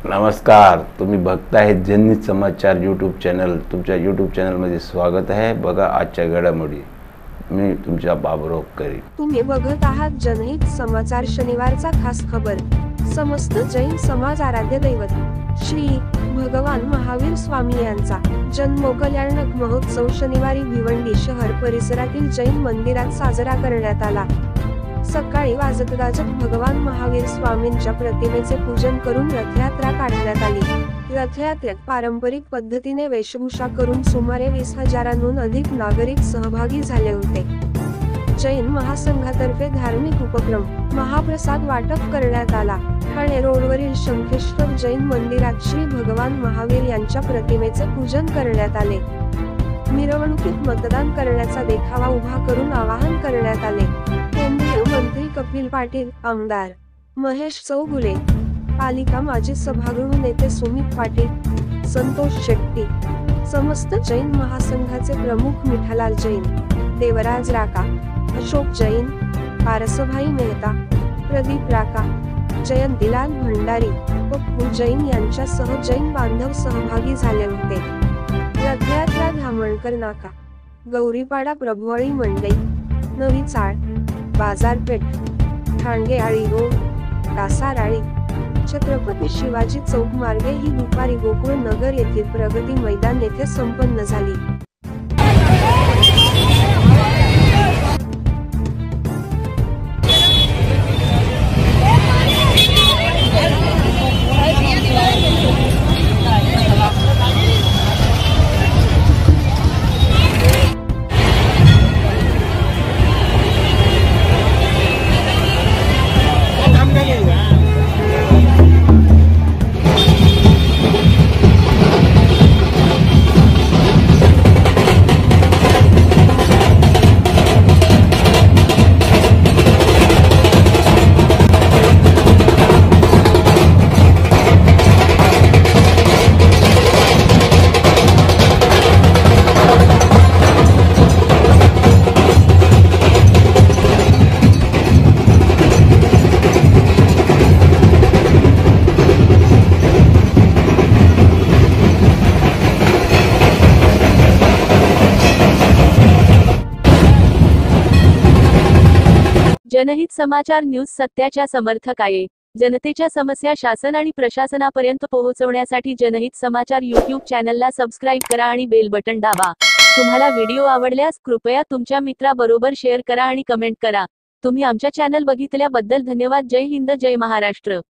नमस्कार, तुम्ही बघताय जनहित समाचार यूट्यूब चॅनल। तुमच्या यूट्यूब चॅनलमध्ये स्वागत आहे। बघा आजच्या घडामोडी। मी तुमच्या बाबुराव करी। तुम्ही बघत आहात जनहित समाचार। शनिवारचा खास खबर। समस्त जैन समाज आराध्य दैवत श्री भगवान महावीर स्वामी यांचा जन्मोकल्याणक महोत्सव शनिवारी भिवंडी शहर परिसरातील जैन मंदिरात साजरा करण्यात आला। सकाळी वाजत-गाजत भगवान महावीर स्वामींच्या प्रतिमेचे पूजन करून रथयात्रा काढण्यात आली। रथयात्रेत पारंपरिक पद्धतीने वेशभूषा करून सुमारे 20,000हून अधिक नागरिक सहभागी झाले होते। जैन महासंघातर्फे धार्मिक उपक्रम, महाप्रसाद वाटप करण्यात आला। ठाणे रोडवरील शंखेश्वर जैन मंदिरात श्री भगवान महावीर यांच्या प्रतिमेचे पूजन करण्यात आले। मिरवणुकीत मतदान करण्याचा देखावा उभा करून आवाहन करण्यात आले। केंद्रीय मंत्री कपिल पाटील, आमदार महेश चौगुले, पालिका माजी सभागृह नेते सुमित पाटील, संतोष शेट्टी, समस्त जैन महासंघाचे प्रमुख मिठालाल जैन, देवराज राका, अशोक जैन, पारसभाई मेहता, प्रदीप राका, जयंतीलाल भंडारी, पप्पू जैन यांच्यासह जैन बांधव सहभागी झाले होते। रथयात्रा धामणकर नाका, गौरीपाडा प्रभुवाळी मंडई, नवी चाळ, बाजारपेठ, ठाणगे आळी रोड, कासाराळी, छत्रपती शिवाजी चौक मार्गे ही दुपारी गोकुळ नगर येथील प्रगती मैदान येथे संपन्न झाली। जनहित समाचार न्यूज सत्याच्या समर्थक आहे। जनतेच्या समस्या शासन आणि प्रशासनापर्यंत पोहोचवण्यासाठी जनहित समाचार यूट्यूब चॅनलला सबस्क्राइब करा आणि बेल बटन दाबा। तुम्हाला व्हिडिओ आवडल्यास कृपया तुमच्या मित्राबरोबर शेअर करा आणि कमेंट करा। तुम्ही आमच्या चॅनल बघितल्याबद्दल धन्यवाद। जय हिंद, जय महाराष्ट्र।